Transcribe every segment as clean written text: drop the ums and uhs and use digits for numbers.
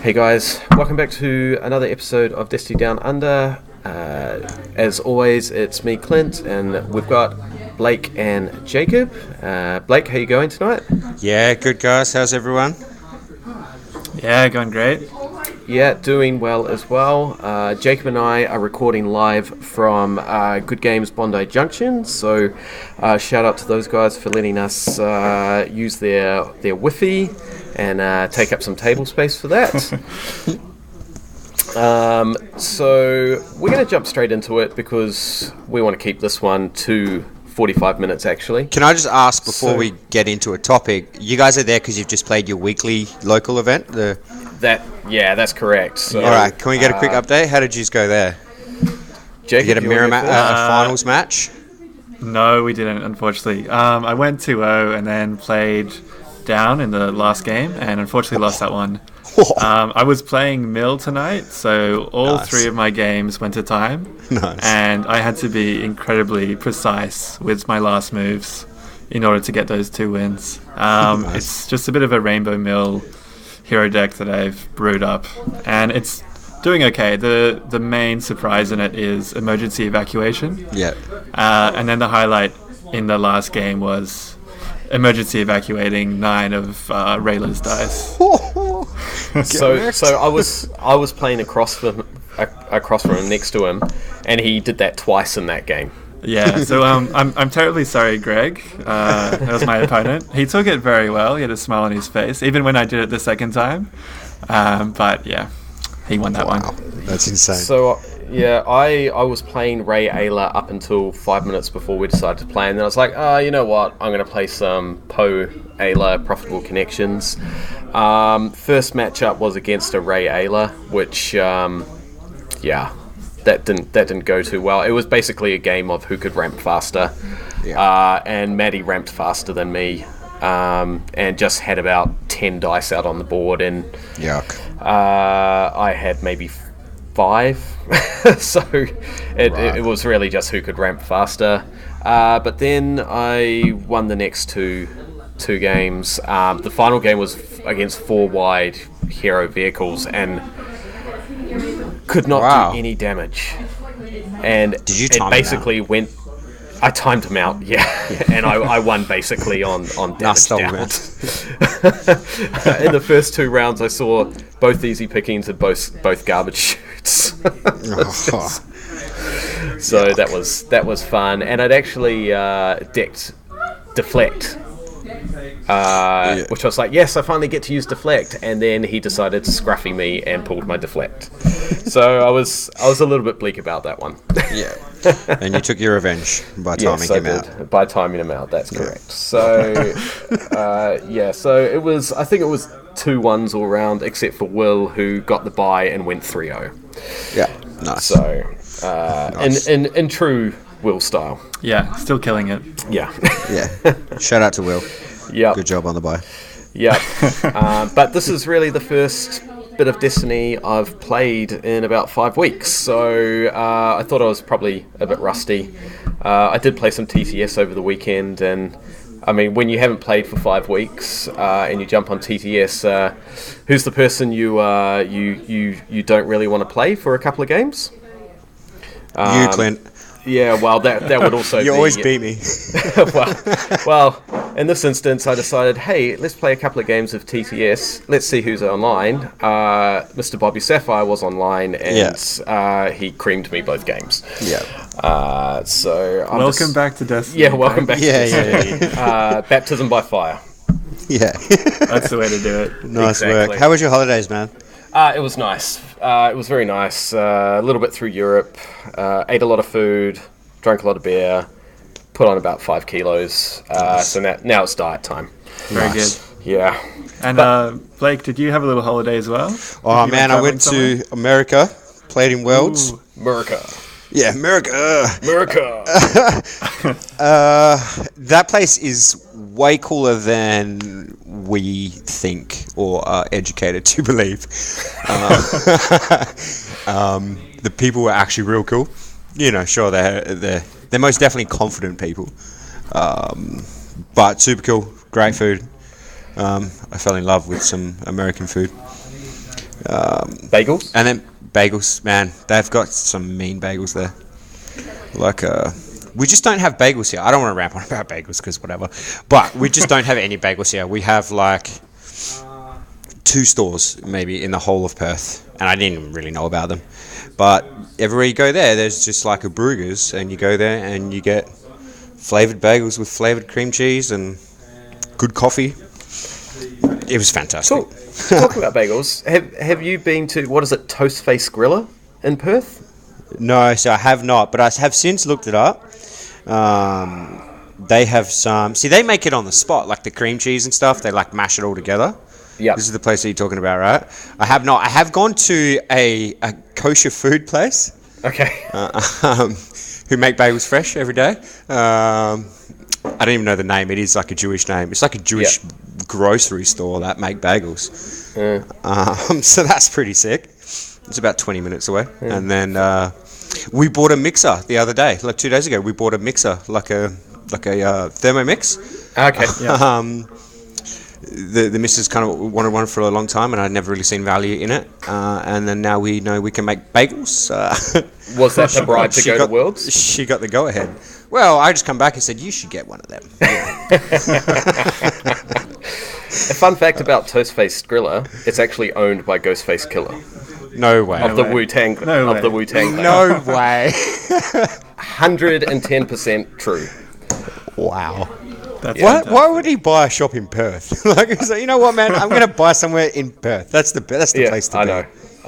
Hey guys, welcome back to another episode of Destiny Down Under. As always, it's me, Clint, and we've got Blake and Jacob. Blake, how you going tonight? Yeah, good guys. How's everyone? Yeah, going great. Yeah, doing well as well. Jacob and I are recording live from Good Games Bondi Junction, so shout out to those guys for letting us use their Wi-Fi and take up some table space for that. So we're going to jump straight into it because we want to keep this one to 45 minutes actually. Can I just ask before we get into a topic, you guys are there because you've just played your weekly local event? Yeah, that's correct. So, all right, can we get a quick update? How did you go there? Jacob, did you get a finals match? No, we didn't, unfortunately. I went 2-0 and then played down in the last game and unfortunately lost that one. I was playing Mill tonight, so all three of my games went to time. Nice. And I had to be incredibly precise with my last moves in order to get those 2 wins. Nice. It's just a bit of a Rainbow Mill hero deck that I've brewed up, and it's doing okay. The main surprise in it is emergency evacuation. Yeah. And then the highlight in the last game was emergency evacuating 9 of Rayla's dice. So I was playing across from him, next to him, and he did that twice in that game. Yeah, so I'm terribly sorry, Greg. That was my opponent. He took it very well. He had a smile on his face, even when I did it the second time. But yeah, he won that one. That's insane. So yeah, I was playing Ray Ayla up until 5 minutes before we decided to play, and then I was like, you know what? I'm going to play some Poe Ayla Profitable Connections. First matchup was against a Ray Ayla, which that didn't go too well. It was basically a game of who could ramp faster, and Maddie ramped faster than me, and just had about 10 dice out on the board, and I had maybe 5, so it was really just who could ramp faster. But then I won the next two games. The final game was against 4 wide hero vehicles and could not do any damage. And did you time it basically him out? Went. I timed him out, and I won basically on damage down. In the first 2 rounds, I saw both easy pickings and both garbage shoots. So that was fun, and I'd actually decked deflect. Which I was like, yes, I finally get to use deflect, and then he decided to scruffy me and pulled my deflect. So I was a little bit bleak about that one. Yeah, and you took your revenge by timing him out. By timing him out, that's correct. So so it was. I think it was 2 1s all round, except for Will, who got the bye and went 3-0. Yeah, nice. So nice. in true Will style. Yeah, still killing it. Yeah. Yeah. Shout out to Will. Yeah. Good job on the bye. Yeah. But this is really the first bit of Destiny I've played in about 5 weeks, so I thought I was probably a bit rusty. I did play some TTS over the weekend, and I mean, when you haven't played for 5 weeks and you jump on TTS, who's the person you don't really want to play for a couple of games? You, Clint. Yeah, well, that would also you always beat me. well, in this instance, I decided, hey, let's play a couple of games of TTS. Let's see who's online. Mr. Bobby Sapphire was online, and he creamed me both games. Yeah. So welcome back to Destiny. Yeah, welcome back to Destiny. Baptism by fire. Yeah. That's the way to do it. Nice work. How was your holidays, man? It was nice. It was very nice. A little bit through Europe. Ate a lot of food. Drank a lot of beer. Put on about 5 kilos. So now it's diet time. Very good. Yeah. And Blake, did you have a little holiday as well? Oh man, I went to America. Played in Worlds. Ooh, America. Yeah, America. America. That place is way cooler than we think or are educated to believe. The people were actually real cool. You know, sure, they're most definitely confident people. But super cool, great food. I fell in love with some American food. Bagels? And then bagels, man, they've got some mean bagels there. Like, we just don't have bagels here. I don't want to ramp on about bagels because whatever. But we just don't have any bagels here. We have like 2 stores maybe in the whole of Perth, and I didn't really know about them. But everywhere you go there's just like a Bruegger's, and you go there and you get flavoured bagels with flavoured cream cheese and good coffee. It was fantastic. Talking about bagels, have you been to, what is it, Toast Face Griller in Perth? No, so I have not, but I have since looked it up. They have some... See, they make it on the spot, like the cream cheese and stuff. They, like, mash it all together. Yeah. This is the place that you're talking about, right? I have not. I have gone to a kosher food place. Okay. Who make bagels fresh every day. I don't even know the name. It is like a Jewish name. It's like a Jewish grocery store that make bagels. So that's pretty sick. It's about 20 minutes away. And then we bought a mixer the other day, like 2 days ago. We bought a mixer, like a Thermomix. Okay. The missus kind of wanted one for a long time, and I'd never really seen value in it. And then now we know we can make bagels. Was that the bribe to go to Worlds? She got the go-ahead. Well, I just come back and said, you should get one of them. A fun fact about Toast Face Griller, it's actually owned by Ghostface Killer. No way. Of the Wu-Tang. No way. The Wu-Tang. No way. 110% true. Wow. That's Why would he buy a shop in Perth? Like, he's like, you know what, man? I'm going to buy somewhere in Perth. That's the place to be.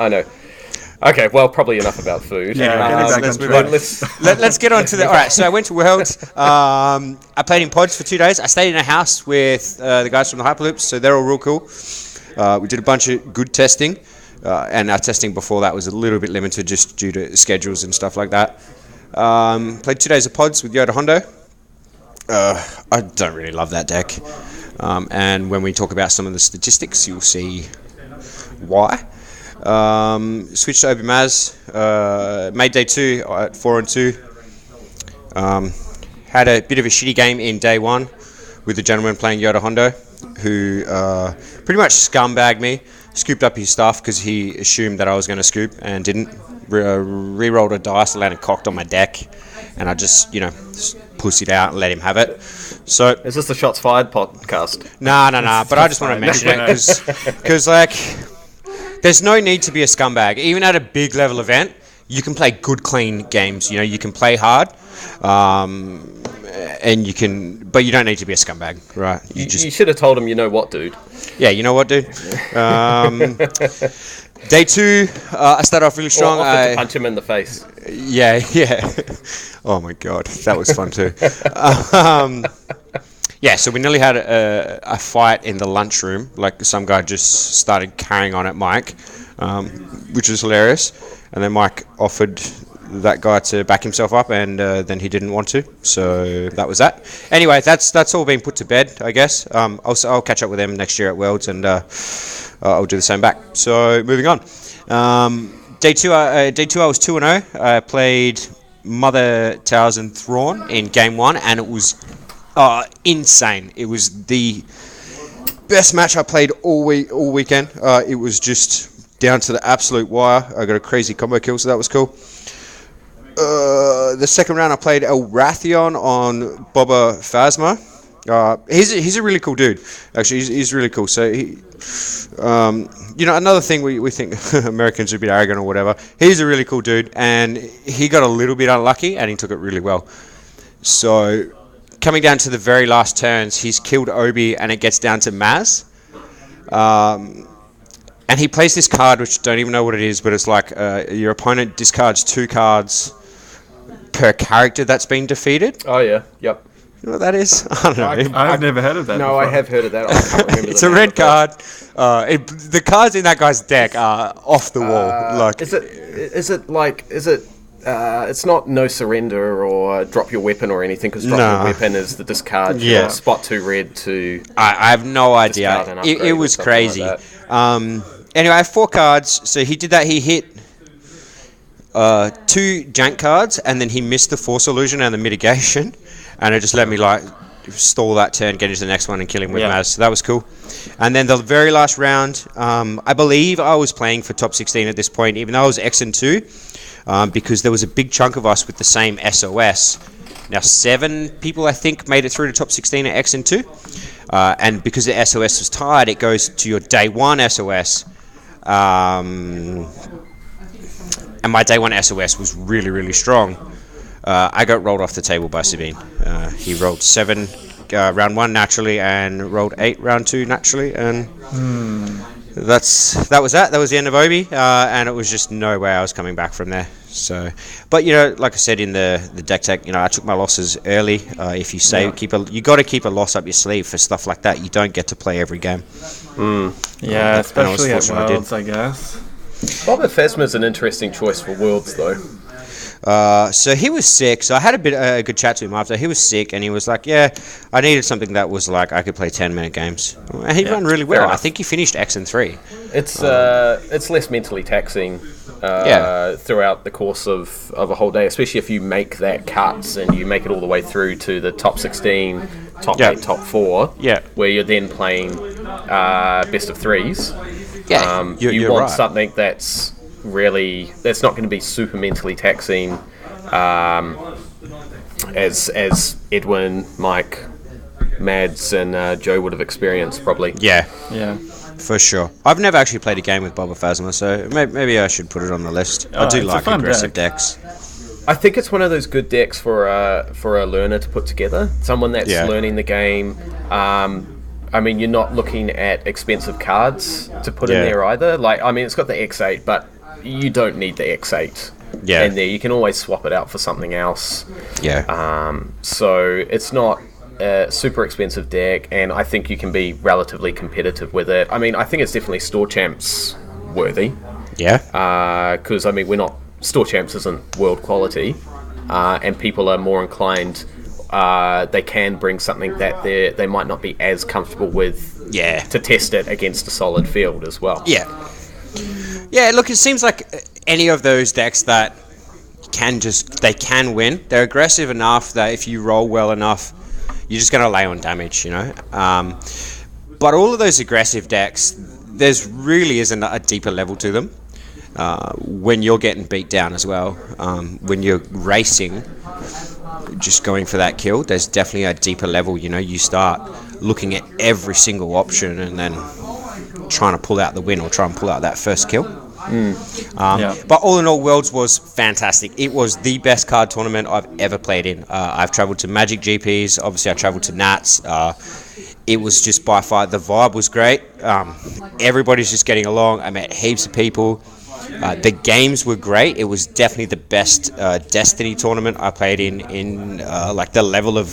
I know. Okay, well, probably enough about food. Let's move on. Let's get on to the... All right, so I went to Worlds. I played in pods for 2 days. I stayed in a house with the guys from the Hyperloops, so they're all real cool. We did a bunch of good testing, and our testing before that was a little bit limited just due to schedules and stuff like that. Played 2 days of pods with Yoda Hondo. I don't really love that deck. And when we talk about some of the statistics, you'll see why. Switched to Obi-Maz, made day 2 at 4-2. Had a bit of a shitty game in day 1 with the gentleman playing Yoda Hondo, who pretty much scumbagged me, scooped up his stuff because he assumed that I was going to scoop and didn't. Re-rolled a dice, landed cocked on my deck, and I just pussied out and let him have it. So is this the Shots Fired podcast? Nah. But I just want to mention it because like, there's no need to be a scumbag. Even at a big level event, you can play good, clean games. You can play hard, and you can, but you don't need to be a scumbag, right? You should have told him, you know what, dude. Yeah, you know what, dude. Day 2, I started off really strong. Or to punch him in the face. Yeah. Oh my god, that was fun too. So we nearly had a fight in the lunchroom. Like, some guy just started carrying on at Mike, which was hilarious. And then Mike offered that guy to back himself up, and then he didn't want to. So that was that. Anyway, that's all been put to bed, I guess. I'll catch up with them next year at Worlds, and I'll do the same back. So moving on. Day 2 I was 2-0. I played Mother Towers and Thrawn in game 1, and it was insane. It was the best match I played all weekend. It was just down to the absolute wire. I got a crazy combo kill, so that was cool. The second round I played El Rathion on Boba Phasma. He's a really cool dude. Actually, he's really cool. So he, another thing we think Americans are a bit arrogant or whatever. He's a really cool dude, and he got a little bit unlucky, and he took it really well. So coming down to the very last turns, he's killed Obi, and it gets down to Maz. And he plays this card, which I don't even know what it is, but it's like your opponent discards 2 cards per character that's been defeated. Oh yeah, yep. You know what that is? I don't know. I've never heard of that. No, before. I have heard of that. I can't remember. It's a red card. The cards in that guy's deck are off the wall. It's not no surrender or drop your weapon or anything, because drop your weapon is the discard. Yeah. Spot 2 red to. I have no idea. It was crazy. Like anyway, I have 4 cards. So he did that. He hit 2 jank cards, and then he missed the Force Illusion and the mitigation, and it just let me stall that turn, get into the next one, and kill him with Maz. So that was cool. And then the very last round, I believe I was playing for top 16 at this point, even though I was X and 2, because there was a big chunk of us with the same SOS. Now 7 people, I think, made it through to top 16 at X and 2. And because the SOS was tied, it goes to your day 1 SOS. And my day 1 SOS was really, really strong. I got rolled off the table by Sabine. He rolled 7 round 1 naturally and rolled 8 round 2 naturally. And that was that. That was the end of Obi. And it was just no way I was coming back from there. So, but like I said in the deck tech, I took my losses early. If you say you got to keep a loss up your sleeve for stuff like that. You don't get to play every game. Yeah, especially at Worlds, I guess. Boba Phasma is an interesting choice for Worlds, though. So he was sick. So I had a good chat to him after. He was sick, and he was like, "Yeah, I needed something that was like I could play 10-minute games." And he ran really well. I think he finished X and 3. It's less mentally taxing. Throughout the course of a whole day, especially if you make that cut and you make it all the way through to the top 16, top 8, top 4, where you're then playing best of 3s. You want something that's not going to be super mentally taxing, as Edwin, Mike, Mads, and Joe would have experienced probably. Yeah. For sure. I've never actually played a game with Boba Phasma, so maybe I should put it on the list. I do like aggressive decks. I think it's one of those good decks for a learner to put together. Someone that's learning the game. I mean, you're not looking at expensive cards to put in there either. It's got the X8, but you don't need the X8 in there. You can always swap it out for something else. So it's not a super expensive deck, and I think you can be relatively competitive with it. I mean, I think it's definitely store champs worthy. Because we're not, store champs isn't world quality, and people are more inclined. They can bring something that they might not be as comfortable with to test it against a solid field as well. Look, it seems like any of those decks that they can win. They're aggressive enough that if you roll well enough, you're just going to lay on damage, But all of those aggressive decks, there's really isn't a deeper level to them. When you're getting beat down as well, when you're racing, just going for that kill, there's definitely a deeper level. You start looking at every single option and then trying to pull out the win or try and pull out that first kill. But all in all, Worlds was fantastic. It was the best card tournament I've ever played in. I've travelled to Magic GPs. Obviously, I travelled to Nats. It was just by far, the vibe was great. Everybody's just getting along. I met heaps of people. The games were great. It was definitely the best Destiny tournament I played in like the level of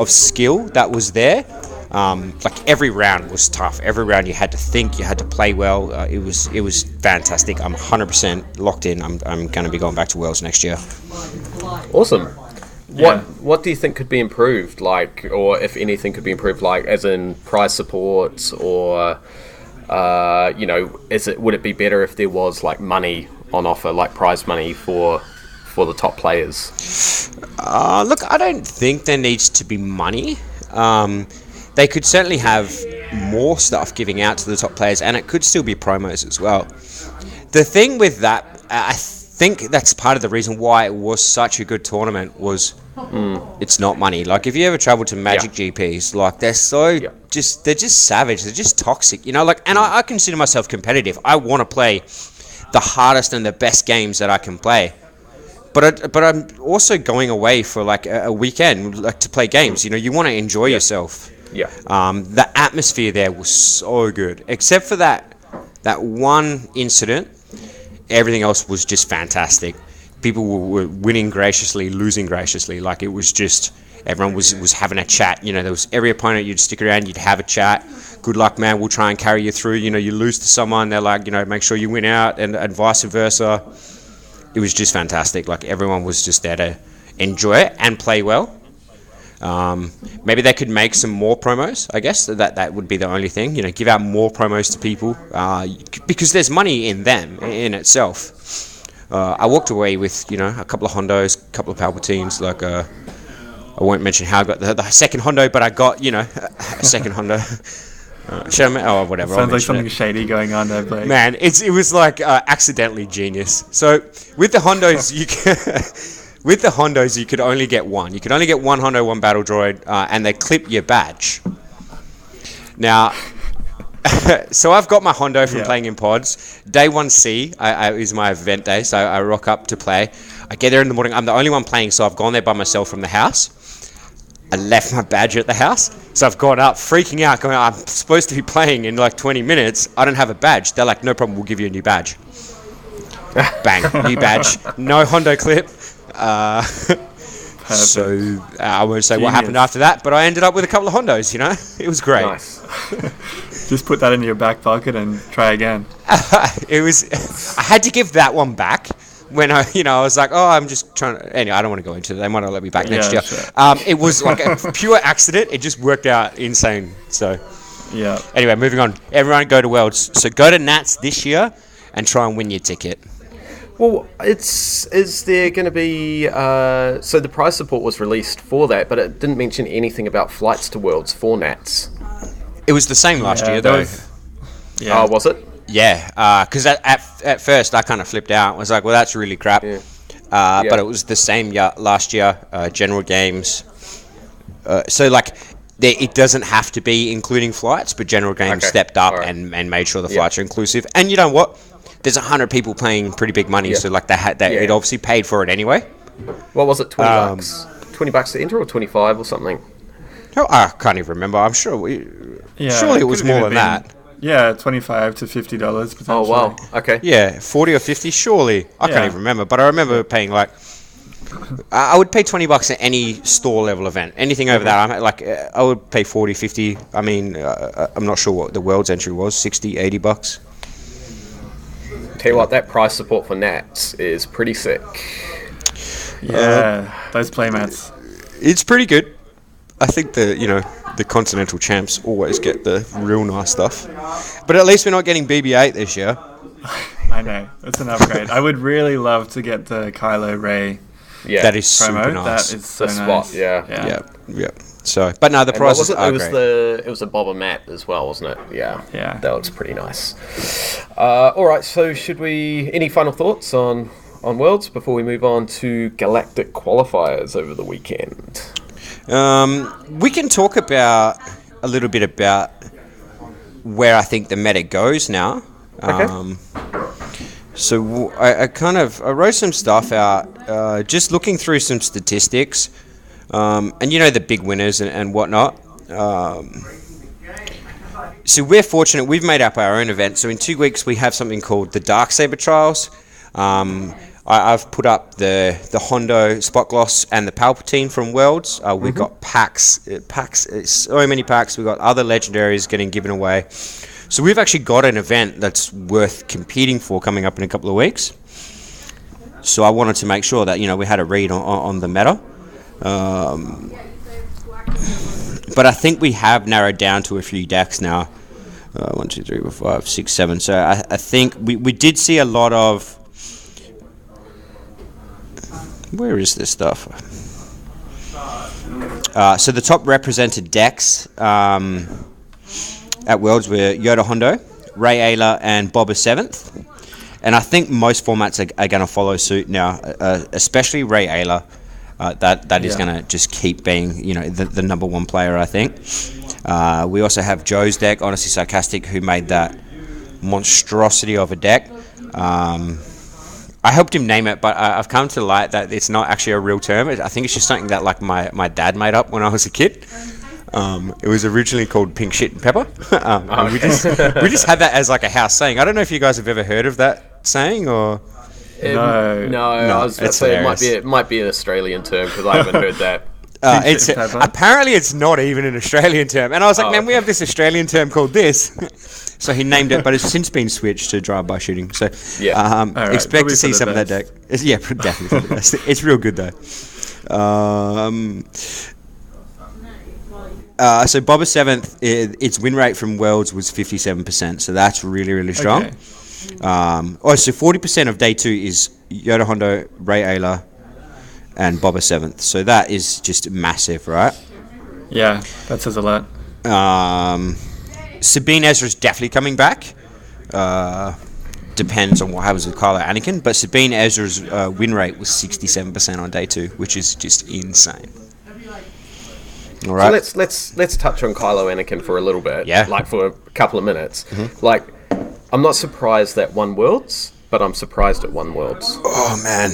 skill that was there. Like every round was tough. Every round you had to think, you had to play well. It was fantastic. I'm 100% locked in. I'm going to be going back to Worlds next year. Awesome. What do you think could be improved, or if anything could be improved, as in prize support, or would it be better if there was money on offer, prize money for the top players? Look, I don't think there needs to be money. They could certainly have more stuff giving out to the top players, and it could still be promos as well. The thing with that, I think that's part of the reason why it was such a good tournament was it's not money. If you ever travel to Magic GPs, they're so they're just savage. They're just toxic, and I consider myself competitive. I want to play the hardest and the best games that I can play. But I'm also going away for a weekend to play games. You want to enjoy yourself. The atmosphere there was so good, except for that one incident. Everything else was just fantastic. People were winning graciously, losing graciously. It was just everyone was having a chat. There was every opponent you'd stick around, you'd have a chat. Good luck, man. We'll try and carry you through. You lose to someone, they're like, make sure you win out, and vice versa. It was just fantastic. Everyone was just there to enjoy it and play well. Maybe they could make some more promos. I guess that would be the only thing. Give out more promos to people because there's money in them in itself. I walked away with a couple of Hondos, a couple of Palpatines. I I won't mention how I got the second Hondo, but I got, a second Hondo. Whatever. Sounds like something shady going on there, Blake. Man, it was like accidentally genius. So with the Hondos, you could only get one. You could only get one Hondo, one battle droid, and they clip your badge. Now, so I've got my Hondo from playing in pods. Day 1C is my event day, so I rock up to play. I get there in the morning. I'm the only one playing, so I've gone there by myself from the house. I left my badge at the house, so I've gone up freaking out, going, I'm supposed to be playing in like 20 minutes. I don't have a badge. They're like, no problem, we'll give you a new badge. Bang, new badge. No Hondo clip. So I won't say what happened after that, but I ended up with a couple of Hondos, It was great. Nice. Just put that in your back pocket and try again. I had to give that one back. When I was like, I'm just trying to... Anyway, I don't want to go into it. They might not let me back next year. Sure. It was like a pure accident. It just worked out insane. So, yeah. Anyway, moving on. Everyone go to Worlds. So go to Nats this year and try and win your ticket. Well, is there going to be... so the prize support was released for that, but it didn't mention anything about flights to Worlds for Nats. It was the same last year, though. Oh, was it? Yeah, because at first I kind of flipped out. I was like, well, that's really crap. Yeah. But it was the same last year, general games. So, it doesn't have to be including flights, but general games stepped up and made sure the flights are inclusive. And you know what? There's 100 people paying pretty big money, so it obviously paid for it anyway. What was it, $20? $20 to enter or 25 or something? Oh, I can't even remember. I'm sure surely it was more than that. Yeah, $25 to $50 potentially. Oh, wow. Okay. Yeah, 40 or 50, surely. I can't even remember, but I remember paying I would pay $20 at any store level event. Anything over that, I would pay 40, 50. I mean, I'm not sure what the World's entry was, 60, $80. Tell you what, that price support for Nats is pretty sick. Yeah, those playmats. It's pretty good. I think the Continental champs always get the real nice stuff. But at least we're not getting BB-8 this year. I know. It's an upgrade. I would really love to get the Kylo Ray that is promo. Super nice. That is so the nice. Spot, yeah. So, but no, the prices are great. It was a Boba Matt as well, wasn't it? Yeah. That looks pretty nice. All right, so any final thoughts on Worlds before we move on to Galactic Qualifiers over the weekend? We can talk a little bit about where I think the meta goes now. Okay. So I wrote some stuff out, just looking through some statistics, and the big winners and whatnot. So we're fortunate, we've made up our own event. So in 2 weeks we have something called the Darksaber Trials. I've put up the Hondo Spot Gloss and the Palpatine from Worlds. We've got packs, so many packs. We've got other legendaries getting given away. So we've actually got an event that's worth competing for coming up in a couple of weeks. So I wanted to make sure that we had a read on the meta. But I think we have narrowed down to a few decks now. 1, 2, 3, 4, 5, 6, 7. So I think we did see a lot of... Where is this stuff? So the top represented decks at Worlds were Yoda Hondo, Ray Ayla, and Boba 7th. And I think most formats are going to follow suit now, especially Ray Ayla. That is going to just keep being, the number one player, I think. We also have Joe's deck, Honestly Sarcastic, who made that monstrosity of a deck. I helped him name it, but I've come to light that it's not actually a real term. I think it's just something that my dad made up when I was a kid. It was originally called Pink Shit and Pepper. And we just had that as a house saying. I don't know if you guys have ever heard of that saying or... No. I was going to say it might be an Australian term because I haven't heard that. Apparently it's not even an Australian term. And I was like, man, we have this Australian term called this. So he named it, but it's since been switched to drive-by shooting. So expect to see some of that deck. Yeah, definitely. It's real good, though. So Boba 7th, its win rate from Worlds was 57%. So that's really, really strong. Okay. So 40% of day 2 is Yoda Hondo, Ray Ayla, and Boba 7th. So that is just massive, right? Yeah, that says a lot. Sabine Ezra's definitely coming back. Depends on what happens with Kylo Anakin, but Sabine Ezra's win rate was 67% on day 2, which is just insane. All right. So let's touch on Kylo Anakin for a little bit. Yeah. Like for a couple of minutes. Like, I'm not surprised that won Worlds, but I'm surprised it won Worlds. Oh man.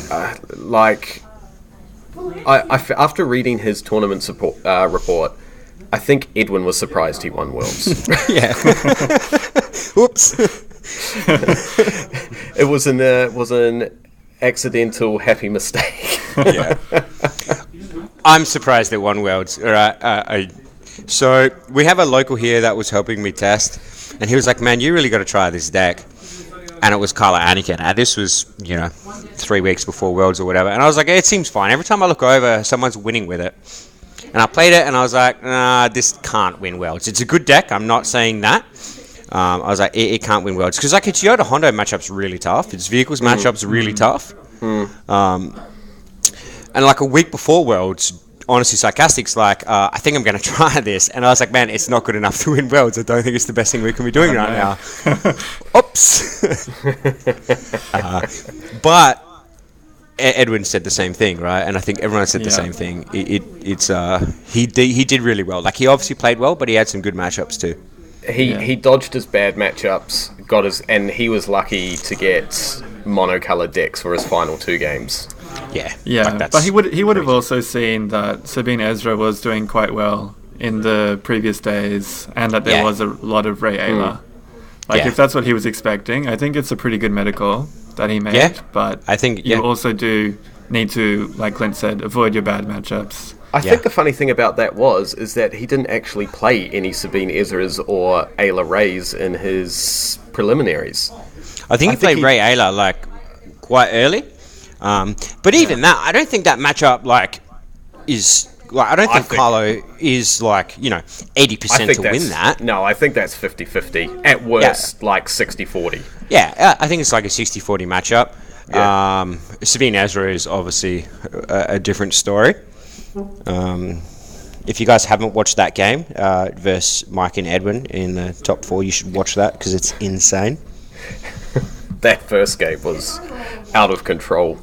After reading his tournament report, I think Edwin was surprised he won Worlds. Yeah. Whoops. It was an accidental happy mistake. Yeah. I'm surprised it won Worlds. All right. So we have a local here that was helping me test, and he was like, "Man, you really got to try this deck." And it was Kylo Anakin. And this was, 3 weeks before Worlds or whatever. And I was like, it seems fine. Every time I look over, someone's winning with it. And I played it, and I was like, nah, this can't win Worlds. It's a good deck. I'm not saying that. I was like, it can't win Worlds. Because, its Yoda Hondo matchup's really tough. Its vehicles matchup's really tough. And, a week before Worlds, Honestly Sarcastic's like, I think I'm going to try this. And I was like, man, it's not good enough to win Worlds. I don't think it's the best thing we can be doing right now. Oops. But Edwin said the same thing, right? And I think everyone said the same thing. He did really well. He obviously played well, but he had some good matchups too. He dodged his bad matchups, and he was lucky to get monocolored decks for his final 2 games. Yeah, but he would have also seen that Sabine Ezra was doing quite well in the previous days, and that there was a lot of Rey Ayla. If that's what he was expecting, I think it's a pretty good medical that he made. Yeah, but I think you also do need to, like Clint said, avoid your bad matchups. I think the funny thing about that is that he didn't actually play any Sabine Ezras or Ayla Rays in his preliminaries. I think he played Rey Ayla quite early. But even that, I don't think that matchup is I don't think Kylo is 80% to win that. No, I think that's 50-50. At worst, 60-40. Yeah, I think it's a 60-40 matchup. Yeah. Sabine Ezra is obviously a different story. If you guys haven't watched that game versus Mike and Edwin in the top 4, you should watch that because it's insane. That first game was out of control.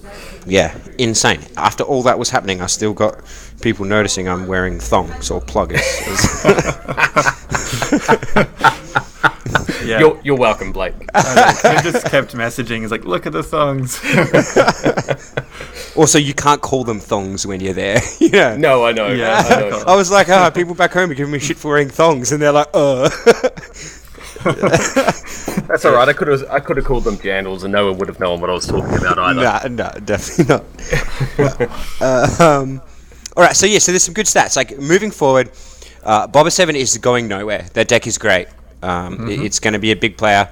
Yeah, insane. After all that was happening, I still got people noticing I'm wearing thongs or pluggers. You're welcome, Blake. I just kept messaging. He's like, look at the thongs. Also, you can't call them thongs when you're there. No, I know. Yeah, I know. I was like, people back home are giving me shit for wearing thongs, and they're like, That's all right. I could have called them jandals, and no one would have known what I was talking about either. No, definitely not. All right, so there's some good stats. Moving forward, Boba 7 is going nowhere. That deck is great. It's going to be a big player.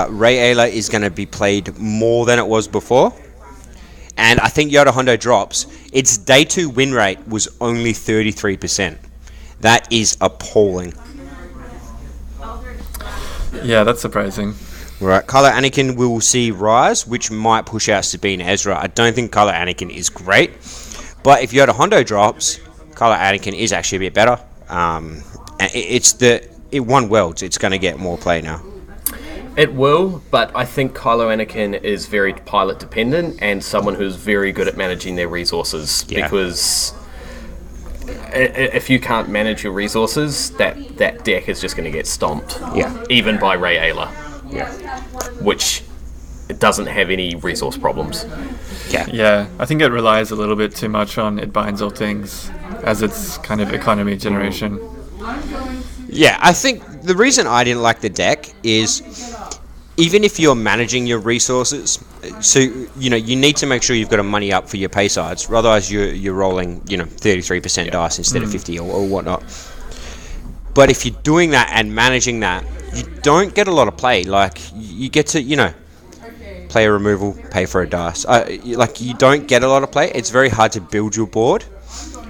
Rey Ayla is going to be played more than it was before. And I think Yoda Hondo drops. Its day 2 win rate was only 33%. That is appalling. Yeah, that's surprising. Right, Kylo Anakin will see rise, which might push out Sabine Ezra. I don't think Kylo Anakin is great, but if Yoda Hondo drops, Kylo Anakin is actually a bit better. And it won Worlds. It's going to get more play now. It will, but I think Kylo Anakin is very pilot dependent and someone who's very good at managing their resources. Because if you can't manage your resources, that deck is just going to get stomped. Yeah. Even by Rey Ayla. Yeah. Which it doesn't have any resource problems. Yeah, I think it relies a little bit too much on it binds all things as its kind of economy generation. Yeah, I think the reason I didn't like the deck is even if you're managing your resources, so you need to make sure you've got a money up for your pay sides. Otherwise, you're rolling 33% dice instead of 50 or whatnot. But if you're doing that and managing that, you don't get a lot of play. You get to play a removal, pay for a dice. You don't get a lot of play. It's very hard to build your board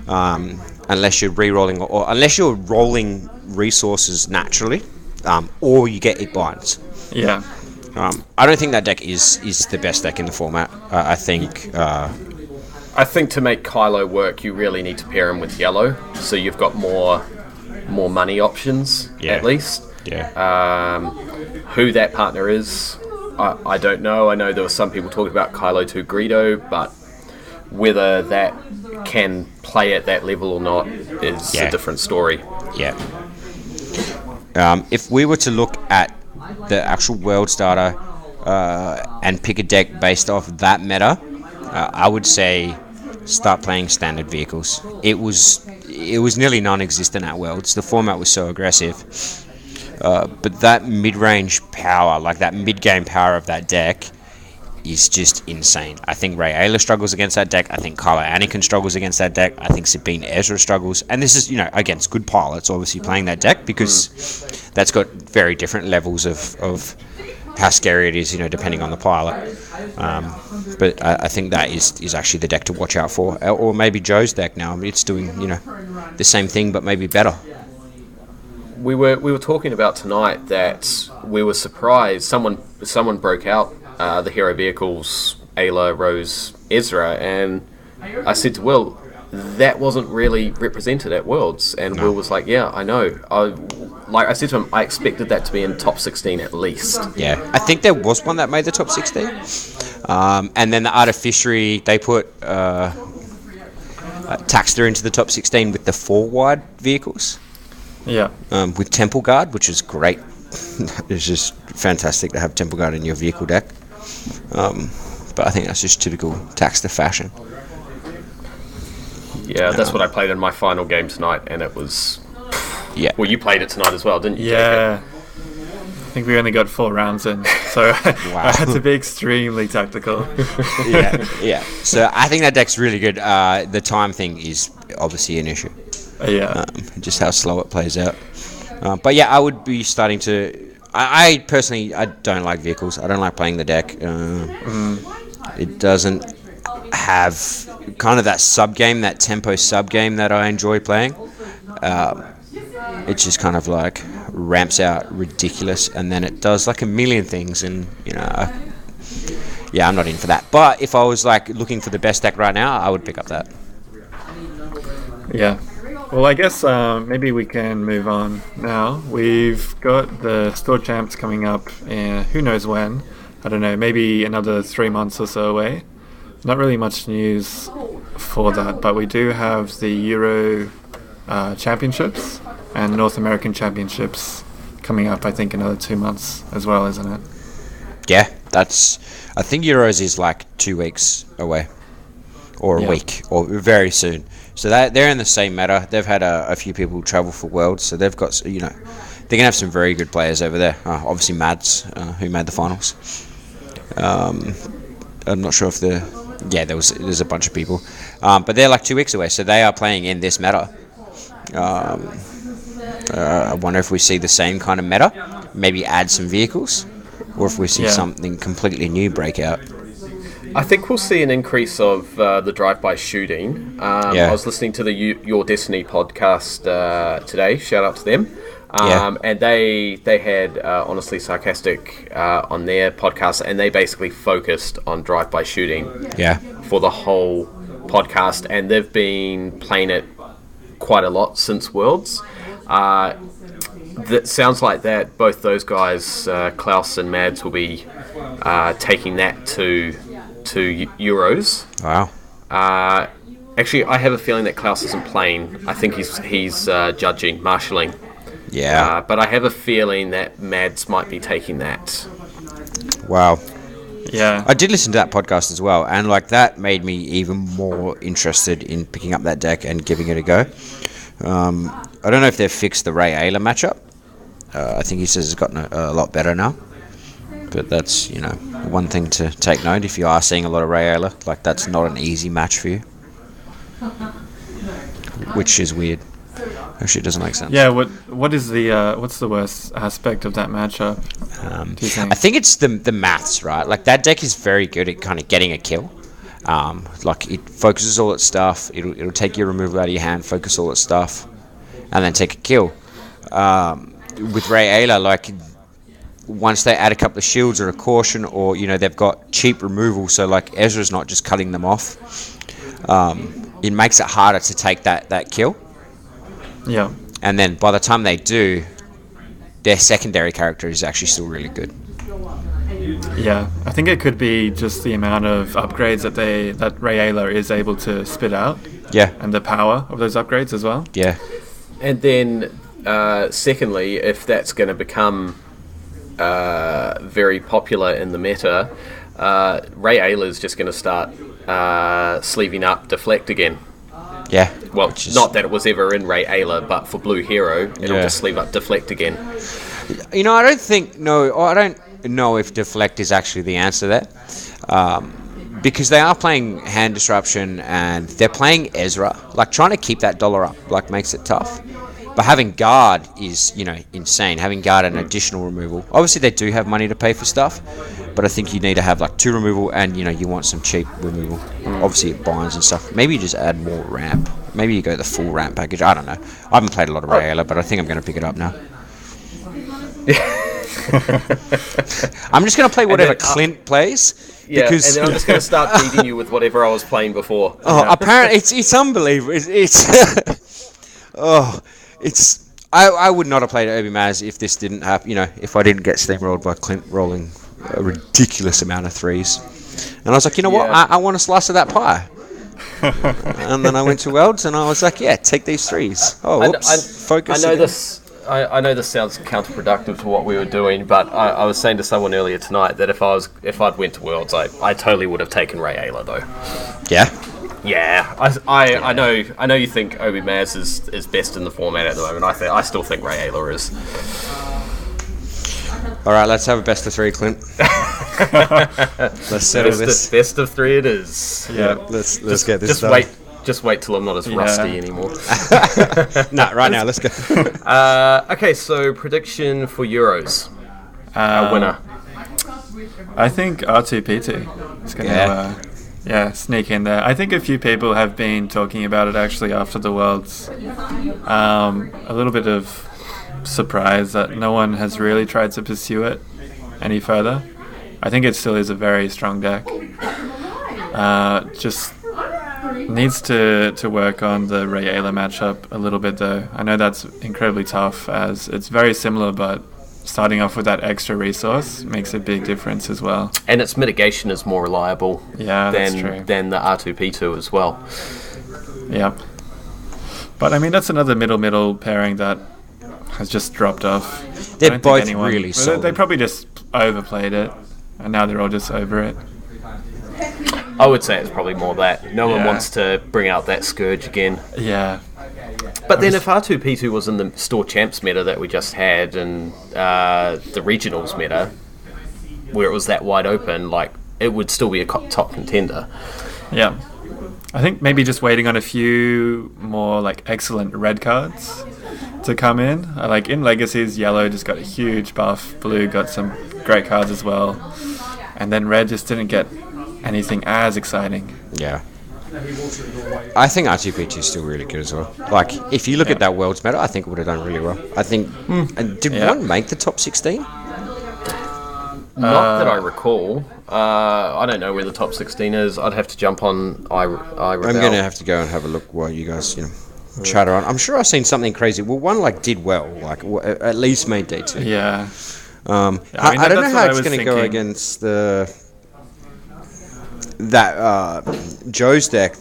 unless you're re-rolling or unless you're rolling resources naturally, or you get it binds. Yeah. I don't think that deck is the best deck in the format. I think I think to make Kylo work, you really need to pair him with yellow, so you've got more money options at least. Yeah. Who that partner is, I don't know. I know there were some people talking about Kylo to Greedo, but whether that can play at that level or not is a different story. Yeah. If we were to look at the actual world starter and pick a deck based off that meta, I would say start playing standard vehicles. It was nearly non-existent at Worlds. The format was so aggressive. But that mid-range power, like that mid-game power of that deck, is just insane. I think Ray Ayla struggles against that deck. I think Kylo Anakin struggles against that deck. I think Sabine Ezra struggles. And this is, against good pilots, obviously, playing that deck, because that's got very different levels of how scary it is, depending on the pilot. But I think that is actually the deck to watch out for. Or maybe Joe's deck now. I mean, it's doing, the same thing, but maybe better. We were talking about tonight that we were surprised. Someone broke out the hero vehicles, Ayla, Rose, Ezra, and I said to Will, that wasn't really represented at Worlds, and Will was like, yeah, I know. I said to him, I expected that to be in top 16 at least. Yeah, I think there was one that made the top 16. And then the Artificiary, they put Taxter into the top 16 with the 4-wide vehicles. Yeah. With Temple Guard, which is great. It's just fantastic to have Temple Guard in your vehicle deck. But I think that's just typical Taxter fashion. Yeah, that's what I played in my final game tonight, and it was... Yeah. Well, you played it tonight as well, didn't you? Yeah. I think we only got 4 rounds in, so I had to be extremely tactical. Yeah. So I think that deck's really good. The time thing is obviously an issue. Yeah. Just how slow it plays out. But yeah, I would be starting to... I personally, I don't like vehicles. I don't like playing the deck. It doesn't have kind of that sub-game, that tempo sub-game that I enjoy playing. It just kind of like ramps out ridiculous, and then it does like a million things, and I'm not in for that. But if I was like looking for the best deck right now, I would pick up that. Yeah. Well, I guess maybe we can move on now. We've got the Store Champs coming up in who knows when. I don't know, maybe another 3 months or so away. Not really much news for that, but we do have the Euro Championships and the North American Championships coming up, I think, another 2 months as well, isn't it? Yeah, I think Euros is like 2 weeks away, or a week, or very soon. So they're in the same meta. They've had a few people travel for Worlds, so they've got, they're going to have some very good players over there. Obviously Mads, who made the finals. I'm not sure if there's a bunch of people. But they're like 2 weeks away, so they are playing in this meta. I wonder if we see the same kind of meta, maybe add some vehicles, or if we see something completely new break out. I think we'll see an increase of the drive-by shooting. I was listening to the Your Destiny podcast today. Shout out to them. And they had Honestly Sarcastic on their podcast, and they basically focused on drive-by shooting for the whole podcast, and they've been playing it quite a lot since Worlds. That sounds like that both those guys, Klaus and Mads, will be taking that to Euros. Wow. Actually, I have a feeling that Klaus isn't playing. I think he's judging, marshalling. Yeah. But I have a feeling that Mads might be taking that. Wow. Yeah. I did listen to that podcast as well, and like that made me even more interested in picking up that deck and giving it a go. I don't know if they've fixed the Ray Ayla matchup. I think he says it's gotten a lot better now. But that's, one thing to take note. If you are seeing a lot of Ray Ayla, like that's not an easy match for you. Which is weird. Actually, it doesn't make sense. Yeah, what is the what's the worst aspect of that matchup? Do you think? I think it's the maths, right? Like that deck is very good at kind of getting a kill. Like it focuses all its stuff. It'll take your removal out of your hand, focus all its stuff, and then take a kill. With Ray Ayla, like once they add a couple of shields or a caution, or they've got cheap removal, so like Ezra's not just cutting them off. it makes it harder to take that kill. Yeah. And then by the time they do, their secondary character is actually still really good. Yeah, I think it could be just the amount of upgrades that Ray Ayla is able to spit out. Yeah. And the power of those upgrades as well. Yeah. And then, secondly, if that's going to become very popular in the meta, Ray Ayla is just going to start sleeving up Deflect again. Yeah. Well, not that it was ever in Ray Ayla, but for Blue Hero, it'll just sleeve up Deflect again. I don't know if Deflect is actually the answer there. Because they are playing Hand Disruption and they're playing Ezra. Like, trying to keep that dollar up, like, makes it tough. But having Guard is, insane. Having Guard and additional removal. Obviously, they do have money to pay for stuff, but I think you need to have, like, 2 removal and, you want some cheap removal. Obviously, it binds and stuff. Maybe you just add more ramp. Maybe you go the full ramp package. I don't know. I haven't played a lot of Rayla, but I think I'm going to pick it up now. I'm just going to play whatever Clint plays. Yeah, because and then I'm just going to start beating you with whatever I was playing before. Apparently, it's unbelievable. I would not have played Obi-Maz if this didn't happen. If I didn't get steamrolled by Clint rolling a ridiculous amount of 3s, and I was like, what? I want a slice of that pie. And then I went to Worlds, and I was like, take these 3s. Oh, whoops. Focus. I know this. I know this sounds counterproductive to what we were doing, but I was saying to someone earlier tonight that if I'd went to Worlds, I totally would have taken Ray Ayla though. Yeah. Yeah, I know you think Obi-Maz is best in the format at the moment. I still think Ray Ayla is. All right, let's have a best of 3, Clint. Let's settle this. Best of 3 it is. Yeah, let's get this done. Just wait till I'm not as rusty anymore. Right now, let's go. Okay, so prediction for Euros. Winner. I think R2P2 is going to sneak in there. I think a few people have been talking about it actually after the Worlds. A little bit of surprise that no one has really tried to pursue it any further. I think it still is a very strong deck. Just needs to work on the Ray Ayla matchup a little bit though. I know that's incredibly tough as it's very similar, but starting off with that extra resource makes a big difference as well. And its mitigation is more reliable than the R2P2 as well. Yeah. But I mean, that's another middle pairing that has just dropped off. They're both really solid. They probably just overplayed it, and now they're all just over it. I would say it's probably more that. No one wants to bring out that Scourge again. Yeah. But then if R2P2 was in the Store Champs meta that we just had and the Regionals meta, where it was that wide open, like, it would still be a top contender. Yeah. I think maybe just waiting on a few more, like, excellent red cards to come in. Like, in Legacies, yellow just got a huge buff. Blue got some great cards as well. And then red just didn't get anything as exciting. Yeah. I think R2P2 is still really good as well. Like, if you look at that Worlds meta, I think it would have done really well. I think... did one make the top 16? Not that I recall. I don't know where the top 16 is. I'd have to jump on iRebel. I'm going to have to go and have a look while you guys, chatter on. I'm sure I've seen something crazy. Well, one, did well. Like, at least made D2. Yeah. I don't know how it's going to go against Joe's deck,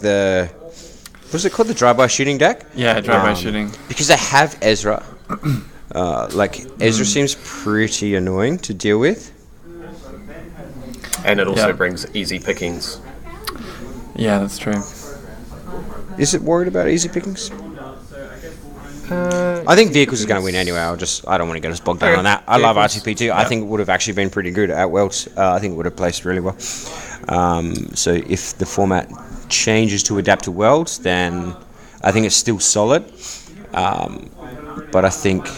what's it called, the drive-by shooting deck? Yeah, drive-by shooting. Because they have Ezra. Ezra seems pretty annoying to deal with. And it also brings easy pickings. Yeah, that's true. Is it worried about easy pickings? I think Vehicles is going to win anyway. I don't want to get us bogged down on that. I love R2P2. Yeah. I think it would have actually been pretty good at Worlds. I think it would have placed really well. So if the format changes to adapt to Worlds, then I think it's still solid. But I think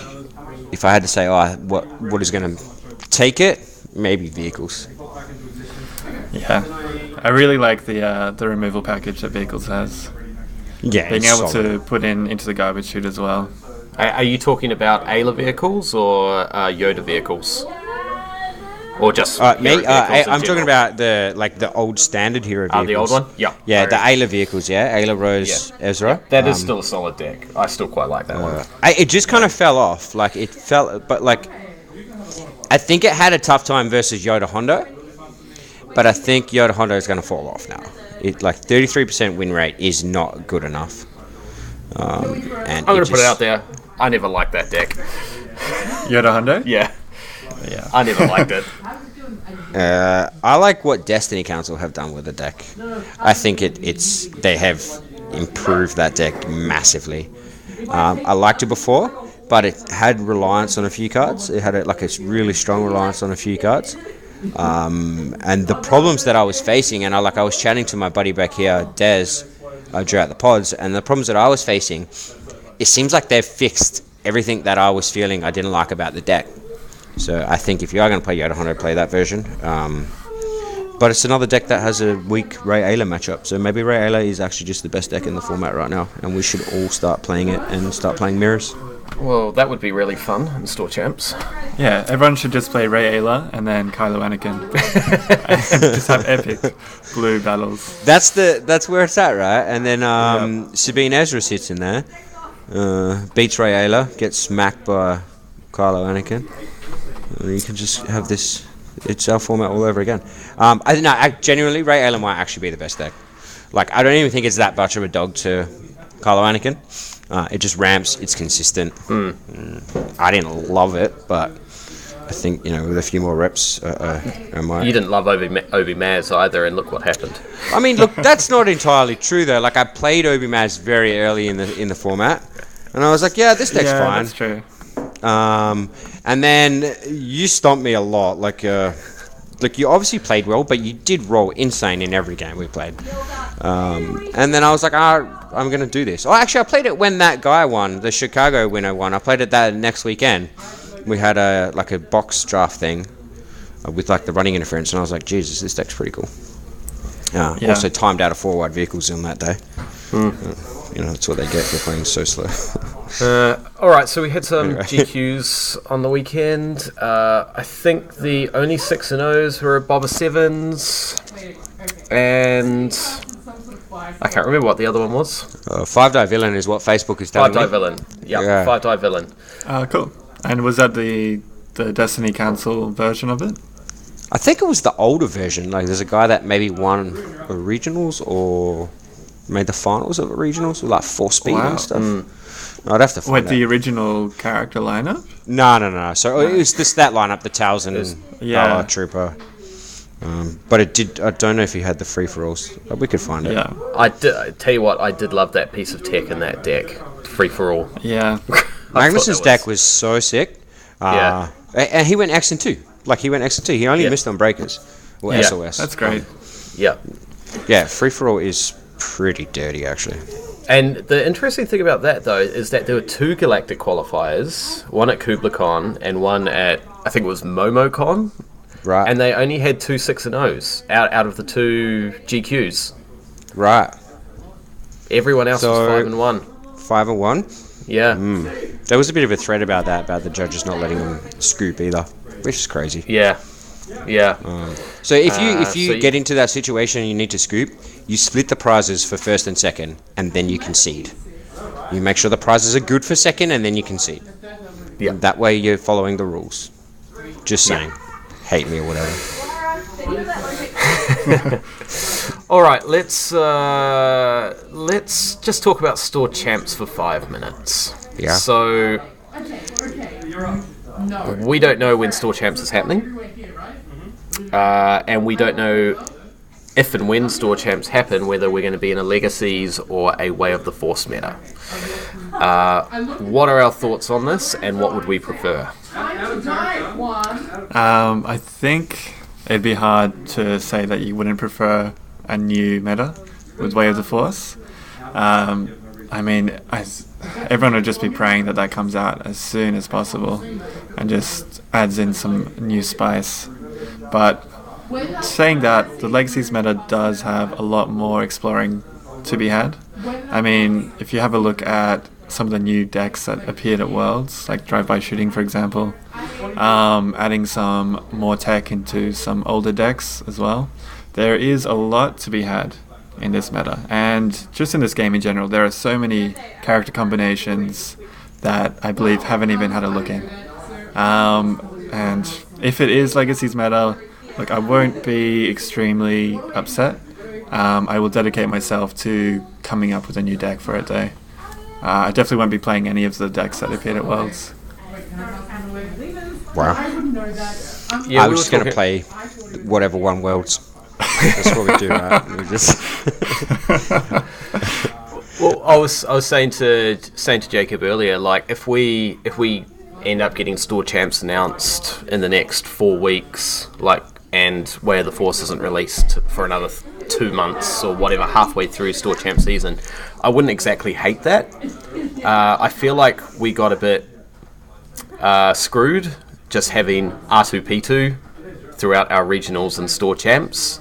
if I had to say, what is going to take it, maybe Vehicles. Yeah, I really like the removal package that Vehicles has. Yeah, being able to put into the garbage chute as well. Are you talking about Ayla vehicles or Yoda vehicles? Or just Me? hero vehicles in I'm talking general? about the old standard hero vehicles. The old one? Yeah. Yeah, the Ayla vehicles, Ayla, Rose, Ezra. That is still a solid deck. I still quite like that one. It just kind of fell off. Like, it fell... But, like... I think it had a tough time versus Yoda Hondo. But I think Yoda Hondo is going to fall off now. 33% win rate is not good enough. And I'm going to put it out there. I never liked that deck. Yoda Hondo? Yeah. I never liked it. I like what Destiny Council have done with the deck. I think they have improved that deck massively. I liked it before, but it had reliance on a few cards. It had a really strong reliance on a few cards. And the problems that I was facing, and I was chatting to my buddy back here, Des, throughout the pods, and the problems that I was facing, it seems like they've fixed everything that I was feeling I didn't like about the deck. So I think if you are going to play Yoda Hondo, play that version. But it's another deck that has a weak Rey Ayla matchup. So maybe Rey Ayla is actually just the best deck in the format right now, and we should all start playing it and start playing mirrors. Well, that would be really fun in Store Champs. Yeah, everyone should just play Rey Ayla and then Kylo Anakin. Just have epic blue battles. That's where it's at, right? And then Sabine Ezra sits in there, beats Rey Ayla, gets smacked by Kylo Anakin. You can just have this. It's our format all over again. Genuinely, Rey Ayla might actually be the best deck. I don't even think it's that much of a dog to Kylo Anakin. It just ramps. It's consistent. I didn't love it, but I think with a few more reps, I might. You didn't love Obi-Maz either, and look what happened. I mean, look, that's not entirely true though. I played Obi-Maz very early in the format, and I was like, yeah, this deck's fine. That's true. And then you stomped me a lot. You obviously played well, but you did roll insane in every game we played. And then I was like, I'm going to do this. Oh, actually, I played it when that guy won, the Chicago winner won. I played it that next weekend. We had a box draft thing with the running interference, and I was like, Jesus, this deck's pretty cool. Also timed out of 4 wide vehicles on that day. That's what they get for playing so slow. Alright, so we had some GQs on the weekend. I think the only 6-0s were Boba 7s, and I can't remember what the other one was. 5-die villain is what Facebook is telling me. 5-die villain. Yeah, 5-die villain. Cool. And was that the Destiny Council version of it? I think it was the older version. There's a guy that maybe won regionals or made the finals of regionals with 4 speed and stuff. I'd have to find the original character lineup? No. So it was the stat lineup, the Towson Trooper. But it did. I don't know if he had the free for alls. We could find it. Yeah. I tell you what, I did love that piece of tech in that deck. Free for all. Yeah. Magnus's deck was so sick. And he went X and 2. He went X and 2. He only missed on breakers. Or SOS. That's great. Yeah, free for all is pretty dirty actually. And the interesting thing about that though is that there were 2 galactic qualifiers, one at KublaCon and one at, I think it was MomoCon. Right. And they only had 2 6-0s out of the 2 GQs. Right. Everyone else was 5-1. 5-1? Yeah. There was a bit of a thread about the judges not letting them scoop either, which is crazy. Yeah. So if you get into that situation and you need to scoop, you split the prizes for first and second, and then you concede. You make sure the prizes are good for second, and then you concede. Yeah. That way you're following the rules. Just saying. Hate me or whatever. All right, let's just talk about Store Champs for 5 minutes. Yeah. So we don't know when Store Champs is happening, and we don't know if and when Store Champs happen, whether we're going to be in a Legacies or a Way of the Force meta. What are our thoughts on this, and what would we prefer? I think it'd be hard to say that you wouldn't prefer a new meta with Way of the Force. Everyone would just be praying that comes out as soon as possible and just adds in some new spice. But saying that, the Legacies meta does have a lot more exploring to be had. If you have a look at some of the new decks that appeared at Worlds, like Drive-By Shooting, for example, adding some more tech into some older decks as well. There is a lot to be had in this meta, and just in this game in general, there are so many character combinations that I believe haven't even had a look in. And if it is Legacy's meta, like, I won't be extremely upset. I will dedicate myself to coming up with a new deck for it though. I definitely won't be playing any of the decks that appeared at Worlds. Wow. Yeah, I was just going to play whatever won Worlds. That's what we do, right? We just Well, I was saying to Jacob earlier, like, if we end up getting store champs announced in the next 4 weeks, like, and Way of the Force isn't released for another 2 months or whatever, halfway through store champ season, I wouldn't exactly hate that. I feel like we got a bit screwed just having R2P2 throughout our regionals and store champs.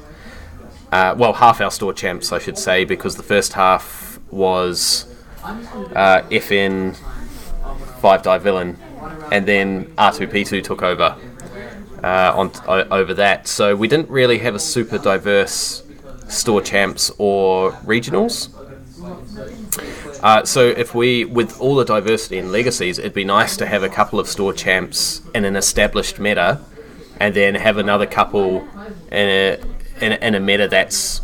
Well, half our store champs, I should say, because the first half was FN 5-die villain, and then R2P2 took over over that. So we didn't really have a super diverse store champs or regionals. So if we, with all the diversity in legacies, it'd be nice to have a couple of store champs in an established meta, and then have another couple in a meta that's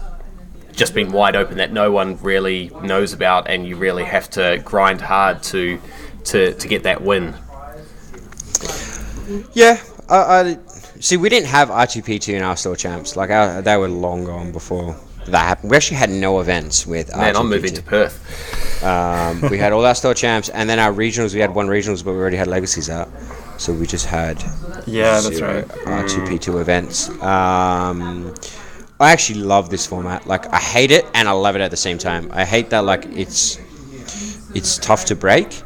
just been wide open, that no one really knows about, and you really have to grind hard to get that win. Yeah, I see. We didn't have R2P2 in our store champs. Like, they were long gone before that happened. We actually had no events with R2P2. Man, I'm moving to Perth. We had all our store champs, and then our regionals. We had one regionals, but we already had legacies out, so we just had that's right. R2P2 events. I actually love this format. Like, I hate it and I love it at the same time. I hate that, like, it's tough to break.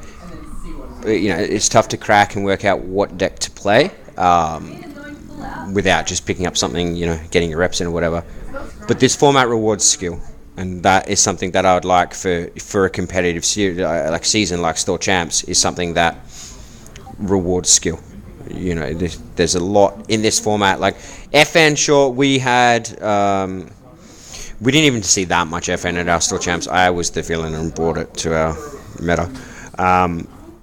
You know, it's tough to crack and work out what deck to play without just picking up something, you know, getting your reps in or whatever. But this format rewards skill, and that is something that I would like for a competitive season like Store Champs, is something that rewards skill. You know, there's a lot in this format. Like FN, sure, we had we didn't even see that much FN at our Store Champs. I was the villain and brought it to our meta.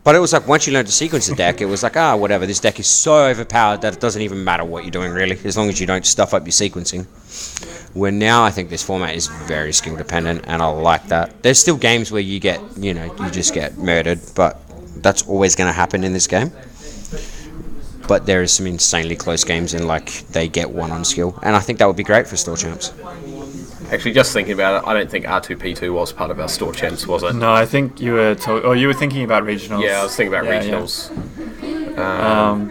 But it was like, once you learned to sequence the deck, it was like, whatever, this deck is so overpowered that it doesn't even matter what you're doing, really, as long as you don't stuff up your sequencing. Where now I think this format is very skill dependent, and I like that. There's still games where you just get murdered, but that's always going to happen in this game. But there is some insanely close games, and like, they get one on skill, and I think that would be great for Store Champs. Actually, just thinking about it, I don't think R2P2 was part of our store champs, was it? No, I think you were you were thinking about regionals. Yeah, I was thinking about regionals.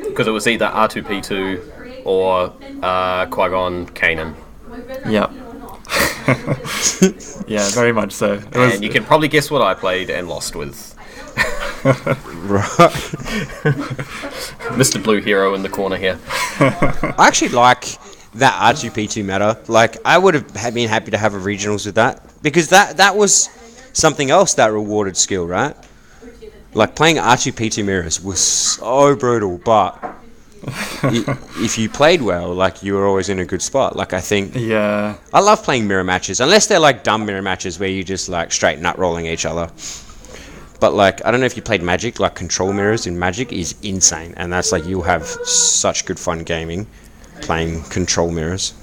Because it was either R2P2 or Qui-Gon Kanan. Yep. Yeah, very much so. And you can probably guess what I played and lost with. Right. Mr. Blue Hero in the corner here. I actually like that R2P2 meta. Like, I would have been happy to have a regionals with that, because that was something else that rewarded skill, right? Like, playing R2P2 mirrors was so brutal, but if you played well, like, you were always in a good spot. Like, I think, yeah, I love playing mirror matches, unless they're like dumb mirror matches where you just like straight nut rolling each other. But like, I don't know if you played Magic, like control mirrors in Magic is insane, and that's like, you'll have such good fun gaming playing control mirrors.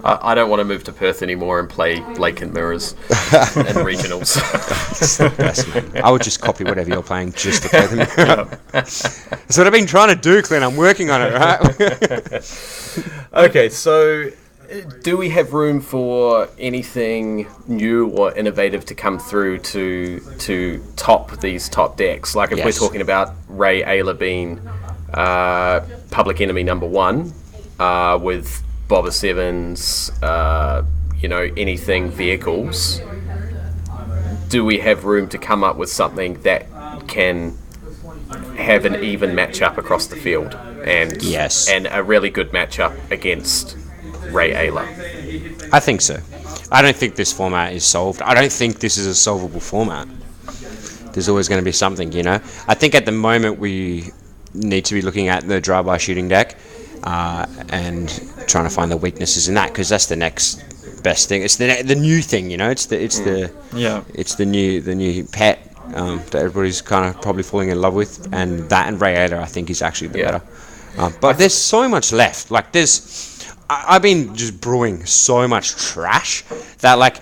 I don't want to move to Perth anymore and play Blake and Mirrors and regionals. That's the best, man. I would just copy whatever you're playing just to play the mirror. That's what I've been trying to do, Clint. I'm working on it, right? Okay, so do we have room for anything new or innovative to come through to top these top decks? Like, if we're talking about Ray Ayla being Public Enemy number 1, with Boba Sevens, anything vehicles, do we have room to come up with something that can have an even matchup across the field and a really good matchup against Ray Ayla? I think so. I don't think this format is solved. I don't think this is a solvable format. There's always going to be something, you know. I think at the moment we need to be looking at the drive-by shooting deck and trying to find the weaknesses in that, because that's the next best thing. It's the new thing, it's the new pet that everybody's kind of probably falling in love with, and that and Rayada I think is actually the better. But there's so much left. Like I've been just brewing so much trash that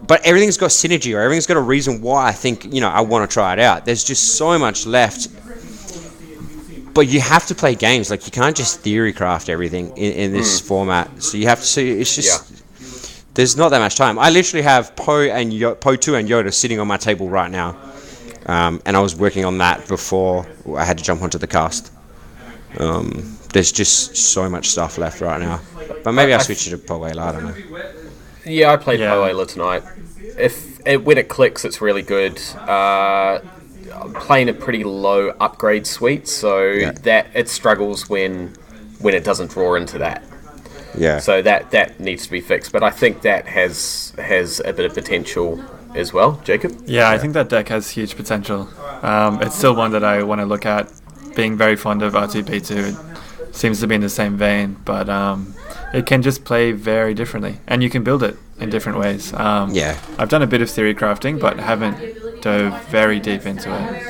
but everything's got synergy, or everything's got a reason why I think I want to try it out. There's just so much left. But you have to play games. Like, you can't just theory craft everything in this format. So you have to see. It's just there's not that much time. I literally have Poe 2 and Yoda sitting on my table right now, and I was working on that before I had to jump onto the cast. There's just so much stuff left right now. But maybe I'll switch it to Poe Ayla. I don't know. Yeah, I played Poe Ayla tonight. When it clicks, it's really good. I'm playing a pretty low upgrade suite, so that it struggles when it doesn't draw into that. Yeah. So that needs to be fixed, but I think that has a bit of potential as well. Jacob? Yeah, I think that deck has huge potential. It's still one that I want to look at. Being very fond of R2P2, it seems to be in the same vein, but it can just play very differently, and you can build it in different ways. I've done a bit of theory crafting, but haven't dove very deep into it.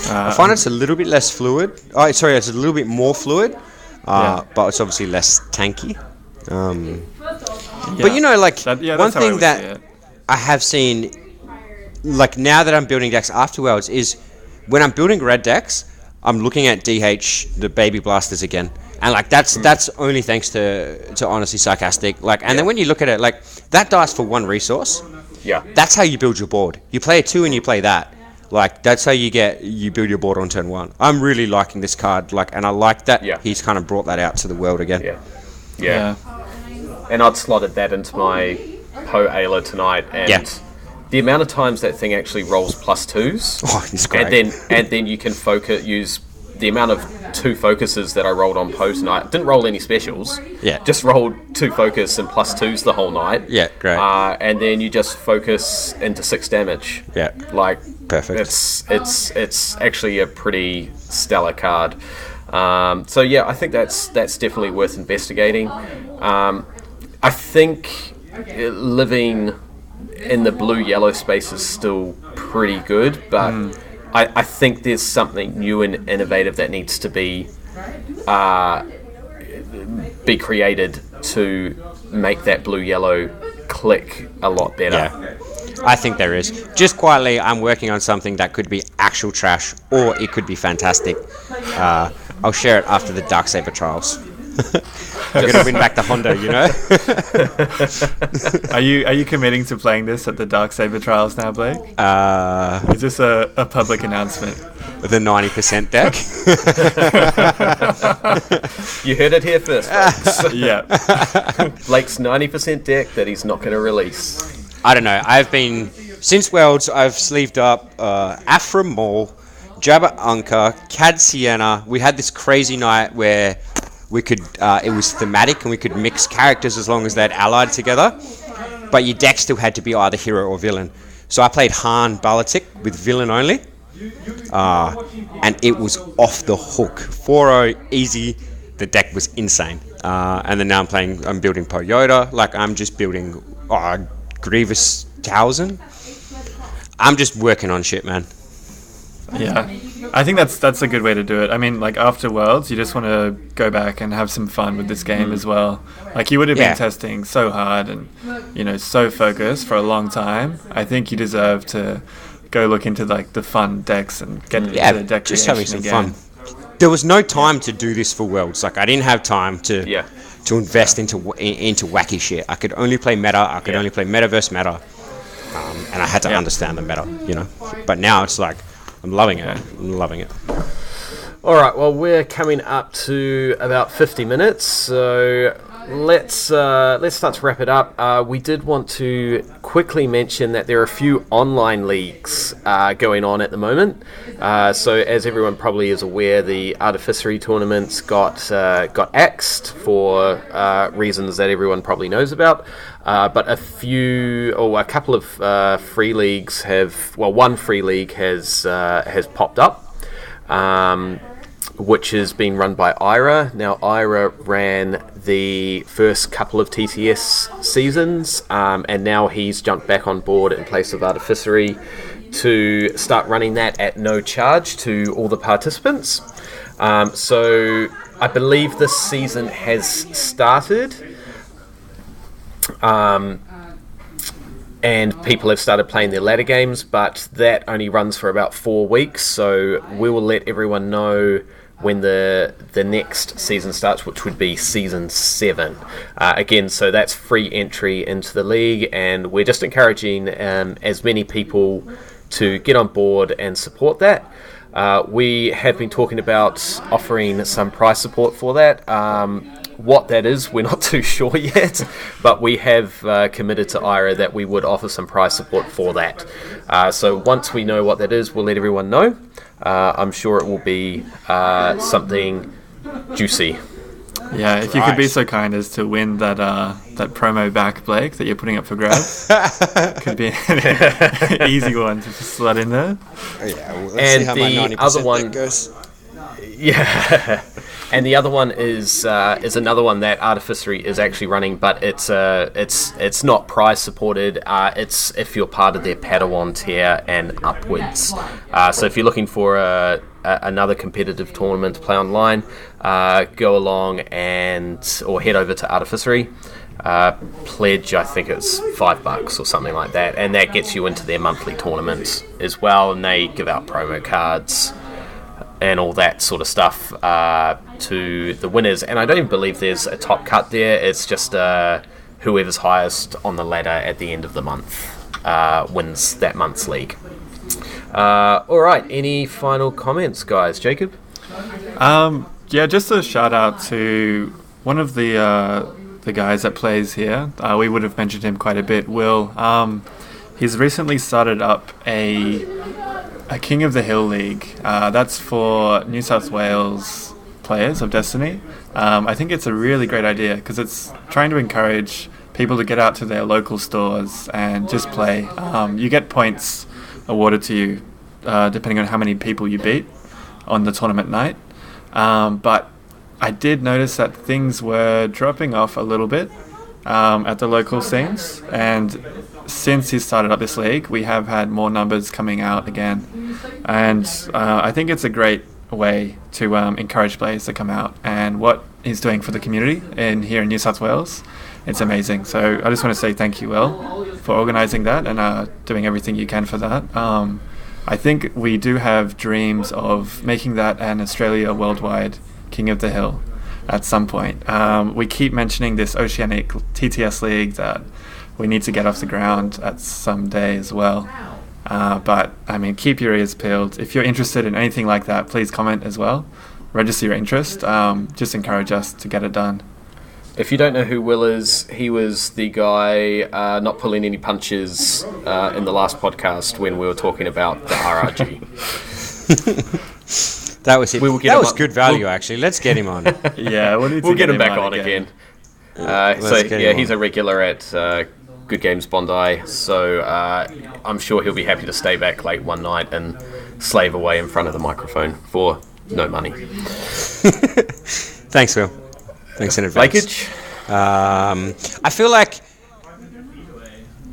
I find it's a little bit less fluid. It's a little bit more fluid, but it's obviously less tanky. But one thing that I have seen, now that I'm building decks afterwards, is when I'm building red decks, I'm looking at DH, the baby blasters again. And that's only thanks to honestly sarcastic. Then when you look at it, that dies for one resource. Yeah. That's how you build your board. You play a 2 and you play that. That's how you build your board on turn 1. I'm really liking this card, and I like that he's kind of brought that out to the world again. Yeah. And I'd slotted that into my Poe Ayla tonight, and the amount of times that thing actually rolls +2s. Oh, it's great. And then you can use the amount of 2 focuses that I rolled on Poe tonight. Didn't roll any specials. Yeah. Just rolled 2 focus and +2s the whole night. Yeah, great. And then you just focus into 6 damage. Yeah. Perfect. It's actually a pretty stellar card. I think that's definitely worth investigating. I think living in the blue-yellow space is still pretty good, but I think there's something new and innovative that needs to be created to make that blue-yellow click a lot better. Yeah, I think there is. Just quietly, I'm working on something that could be actual trash, or it could be fantastic. I'll share it after the Darksaber trials. I'm gonna win back the Honda, Are you committing to playing this at the Darksaber trials now, Blake? Is this a public announcement? The 90% deck. You heard it here first, folks. Yeah. Blake's 90% deck that he's not going to release. I don't know. Since Worlds, I've sleeved up Afra Maul, Jabba Anka, Cad Sienna. We had this crazy night where we could, it was thematic, and we could mix characters as long as they'd allied together. But your deck still had to be either hero or villain. So I played Han Balatik with villain only. And it was off the hook. 4-0, easy. The deck was insane. And then now I'm building Poe Yoda. I'm just building Grievous Towson. I'm just working on shit, man. Yeah, I think that's a good way to do it. I mean, after Worlds, you just want to go back and have some fun with this game as well. You would have been testing so hard and, so focused for a long time. I think you deserve to go look into, the fun decks and get into the deck just having some again. fun. There was no time to do this for Worlds. I didn't have time to invest into wacky shit. I could only play meta. I could only play meta versus meta. And I had to understand the meta, But now it's I'm loving it. I'm loving it. All right, well, we're coming up to about 50 minutes, so let's start to wrap it up. We did want to quickly mention that there are a few online leagues going on at the moment. So as everyone probably is aware, the Artificery tournaments got axed for reasons that everyone probably knows about. But a couple of free leagues one free league has popped up. which is being run by Ira. Now, Ira ran the first couple of TTS seasons, and now he's jumped back on board in place of Artificery to start running that at no charge to all the participants. So I believe this season has started, and people have started playing their ladder games, but that only runs for about 4 weeks, so we will let everyone know when the next season starts, which would be season 7. Again, so that's free entry into the league, and we're just encouraging as many people to get on board and support that. We have been talking about offering some price support for that. What that is, we're not too sure yet, but we have committed to Ira that we would offer some price support for that. So once we know what that is, we'll let everyone know. I'm sure it will be something juicy. Yeah, if you could be so kind as to win that promo back, Blake, that you're putting up for grabs. Could be an easy one to just slot in there. Yeah, well, let's And see how my the 90% other one bet goes. Yeah, and the other one is another one that Artificery is actually running, but it's not prize supported. It's if you're part of their Padawan tier and upwards. So if you're looking for another competitive tournament to play online, go along or head over to Artificery. Pledge, I think it's $5 or something like that, and that gets you into their monthly tournaments as well, and they give out promo cards and all that sort of stuff to the winners. And I don't even believe there's a top cut there. It's just whoever's highest on the ladder at the end of the month wins that month's league. All right, any final comments, guys? Jacob? Yeah, just a shout out to one of the guys that plays here. We would have mentioned him quite a bit, Will. He's recently started up a King of the Hill League. That's for New South Wales players of Destiny. I think it's a really great idea because it's trying to encourage people to get out to their local stores and just play. You get points awarded to you depending on how many people you beat on the tournament night. But I did notice that things were dropping off a little bit at the local scenes, and since he started up this league, we have had more numbers coming out again, and I think it's a great way to encourage players to come out, and what he's doing for the community here in New South Wales, it's amazing. So I just want to say thank you, Will, for organising that and doing everything you can for that. I think we do have dreams of making that an Australia worldwide King of the Hill at some point. We keep mentioning this Oceanic TTS League that we need to get off the ground at some day as well. But, I mean, keep your ears peeled. If you're interested in anything like that, please comment as well. Register your interest. Just encourage us to get it done. If you don't know who Will is, he was the guy not pulling any punches in the last podcast when we were talking about the RRG. That was it. That was good value, actually. Let's get him on. Yeah, we'll get him back on again. He's a regular at Good Games Bondi, so I'm sure he'll be happy to stay back late one night and slave away in front of the microphone for no money. Thanks, Will. Thanks in advance. Breakage? I feel like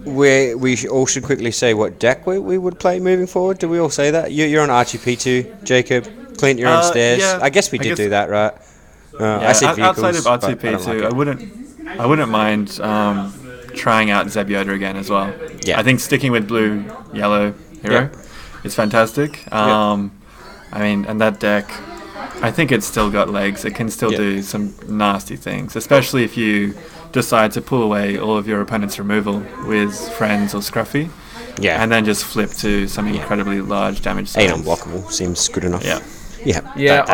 we all should quickly say what deck we would play moving forward. Do we all say that? You're on RTP2, Jacob. Clint, you're on stairs. Yeah, I guess we did do that, right? I said vehicles, outside of RTP2, I wouldn't mind trying out Zeb Yoda again as well. Yeah. I think sticking with blue, yellow hero is fantastic. I mean, and that deck, I think it's still got legs. It can still do some nasty things, especially if you decide to pull away all of your opponent's removal with Friends or Scruffy. Yeah. And then just flip to some incredibly large damage size. 8 unblockable seems good enough. Yeah. Yeah.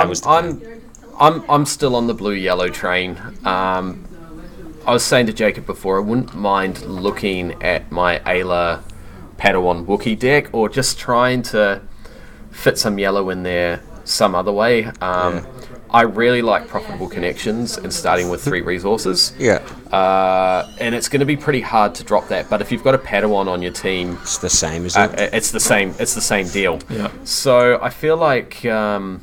I'm still on the blue yellow train. I was saying to Jacob before, I wouldn't mind looking at my Ayla Padawan Wookiee deck, or just trying to fit some yellow in there some other way. I really like profitable connections and starting with 3 resources. Yeah. And it's going to be pretty hard to drop that. But if you've got a Padawan on your team, It's the same, isn't it? it's the same. It's the same deal. Yeah. So I feel like an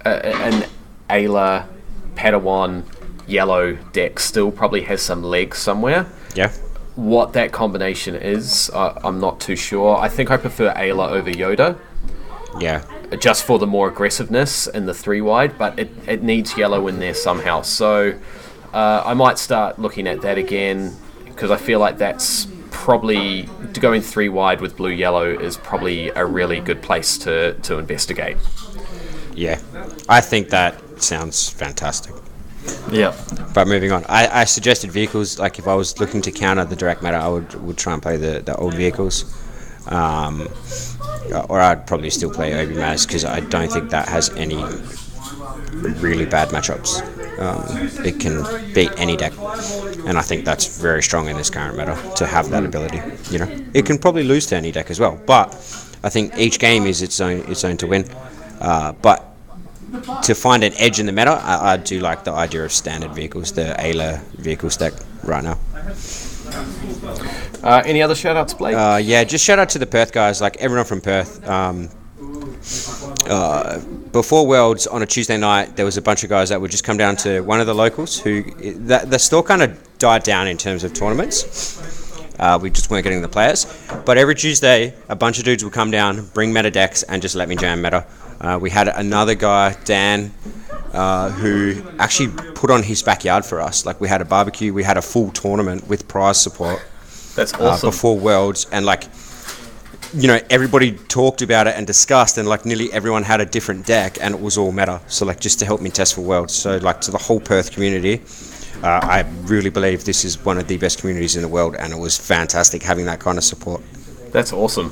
Ayla Padawan yellow deck still probably has some legs somewhere. Yeah. What that combination is, I'm not too sure. I think I prefer Ayla over Yoda, Yeah. just for the more aggressiveness in the 3-wide, but it needs yellow in there somehow. So I might start looking at that again, because I feel like that's probably, going 3-wide with blue-yellow is probably a really good place to investigate. Yeah. I think that sounds fantastic. Yeah. But moving on, I suggested vehicles. Like if I was looking to counter the direct meta, I would try and play the old vehicles, or I'd probably still play Obi-Maz, because I don't think that has any really bad matchups. It can beat any deck, and I think that's very strong in this current meta to have that ability. You know, it can probably lose to any deck as well, but I think each game is its own to win. But to find an edge in the meta, I do like the idea of standard vehicles, the Ayla vehicle stack right now. Any other shout-outs, Blake? Yeah, just shout out to the Perth guys, like everyone from Perth. Before Worlds on a Tuesday night, there was a bunch of guys that would just come down to one of the locals who, the store kind of died down in terms of tournaments. We just weren't getting the players. But every Tuesday, a bunch of dudes would come down, bring meta decks, and just let me jam meta. We had another guy, Dan, who actually put on his backyard for us. Like, we had a barbecue, we had a full tournament with prize support. That's awesome. Before Worlds, and like, you know, everybody talked about it and discussed, and like nearly everyone had a different deck, and it was all meta. So like, just to help me test for Worlds. So like, to the whole Perth community, I really believe this is one of the best communities in the world, and it was fantastic having that kind of support. That's awesome.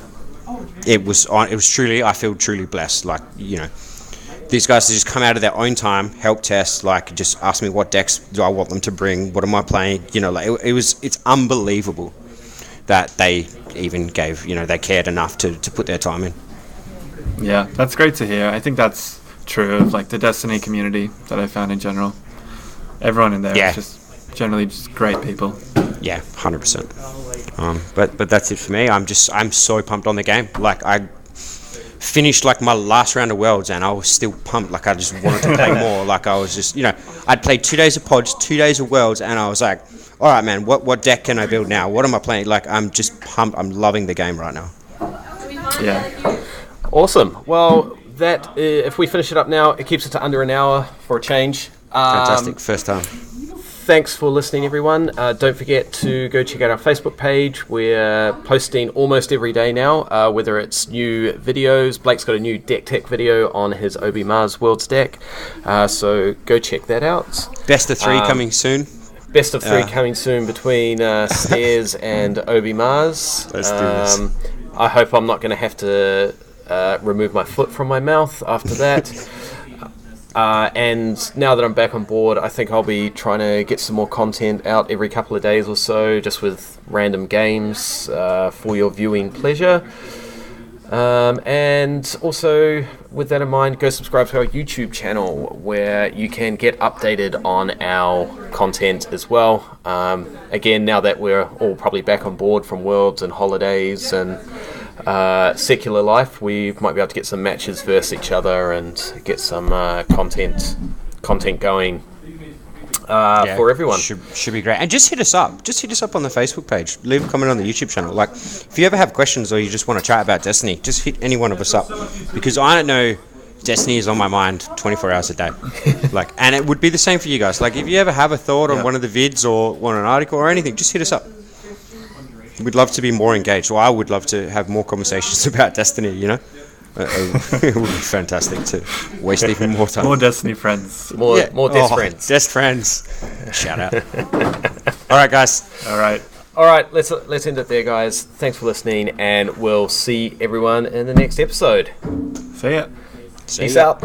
It was truly, I feel truly blessed. Like, you know, these guys just come out of their own time, help test, like just ask me what decks do I want them to bring, what am I playing, you know, like it's unbelievable that they even gave, you know, they cared enough to put their time in. Yeah, that's great to hear. I think that's true of like the Destiny community that I found in general. Everyone in there is just generally just great people. Yeah, 100%. But that's it for me. I'm so pumped on the game. Like, I finished like my last round of Worlds, and I was still pumped. Like, I just wanted to play more. Like, I was just, you know, I'd played 2 days of Pods, 2 days of Worlds, and I was like, all right, man, what deck can I build now? What am I playing? Like, I'm just pumped. I'm loving the game right now. Yeah. Awesome. Well, that if we finish it up now, it keeps it to under an hour for a change. Fantastic. First time. Thanks for listening, everyone. Don't forget to go check out our Facebook page. We're posting almost every day now, whether it's new videos. Blake's got a new deck tech video on his Obi-Maz Worlds deck, so go check that out. Best of 3 coming soon. Best of 3 coming soon between Stairs and Obi-Maz. Let's do this. I hope I'm not going to have to remove my foot from my mouth after that. And now that I'm back on board, I think I'll be trying to get some more content out every couple of days or so, just with random games for your viewing pleasure. And also, with that in mind, go subscribe to our YouTube channel, where you can get updated on our content as well. Again, now that we're all probably back on board from Worlds and holidays and secular life, we might be able to get some matches versus each other and get some content going for everyone. Should be great. And just hit us up. Just hit us up on the Facebook page. Leave a comment on the YouTube channel. Like, if you ever have questions or you just want to chat about Destiny, just hit any one of us up, because I don't know, Destiny is on my mind 24 hours a day. Like, and it would be the same for you guys. Like, if you ever have a thought on one of the vids or want an article or anything, just hit us up. We'd love to be more engaged. Well, I would love to have more conversations about Destiny, you know? It would be fantastic to waste even more time. More Destiny friends. More Des friends. Des friends. Shout out. All right, guys. All right. Let's end it there, guys. Thanks for listening, and we'll see everyone in the next episode. See ya. Peace out.